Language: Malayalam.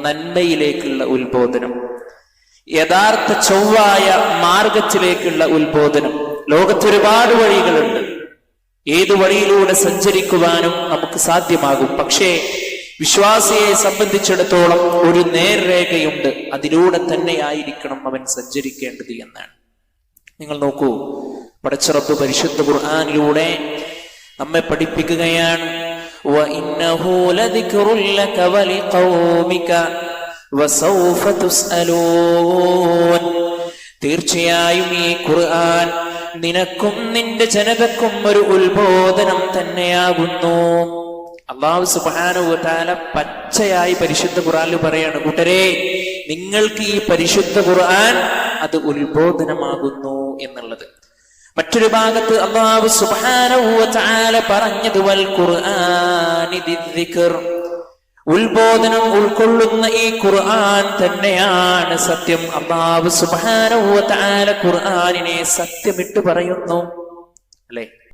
നന്മയിലേക്കുള്ള ഉത്ബോധനം, യഥാർത്ഥ ചൊവ്വായ മാർഗത്തിലേക്കുള്ള ഉത്ബോധനം. ലോകത്ത് ഒരുപാട് വഴികളുണ്ട്, ഏതു വഴിയിലൂടെ സഞ്ചരിക്കുവാനും നമുക്ക് സാധ്യമാകും. പക്ഷേ വിശ്വാസിയെ സംബന്ധിച്ചിടത്തോളം ഒരു നേർരേഖയുണ്ട്, അതിലൂടെ തന്നെയായിരിക്കണം അവൻ സഞ്ചരിക്കേണ്ടത് എന്നാണ്. നിങ്ങൾ നോക്കൂ, പടച്ച റബ്ബ് പരിശുദ്ധ ഖുർആനിലൂടെ നമ്മെ പഠിപ്പിക്കുകയാണ്. വഇന്നഹു ലദിക്റുൻ ലക വലിഖൗമിക വസൗഫ തുസ്അലൂൻ. തീർച്ചയായും ഈ ഖുർആൻ നിനക്കും നിന്റെ ജനതക്കും ഒരു ഉത്ബോധനം തന്നെയാകുന്നു. അല്ലാഹു സുബ്ഹാനഹു വ തആല പച്ചയായി പരിശുദ്ധ ഖുർആനിൽ പറയാണ്, കൂട്ടരെ നിങ്ങൾക്ക് ഈ പരിശുദ്ധ ഖുർആൻ അത് ഉത്ബോധനമാകുന്നു എന്നുള്ളത്. മറ്റൊരു ഭാഗത്ത് അല്ലാഹു സുബ്ഹാനഹു വ തആല പറഞ്ഞത് വൽ ഖുർആനി ദിക്ർ, ഉത്ബോധനം ഉൾക്കൊള്ളുന്ന ഈ ഖുർആൻ തന്നെയാണ് സത്യം. അല്ലാഹു സുബ്ഹാനഹു വ തആല ഖുർആനിനെ സത്യമിട്ട് പറയുന്നു, അല്ലേ?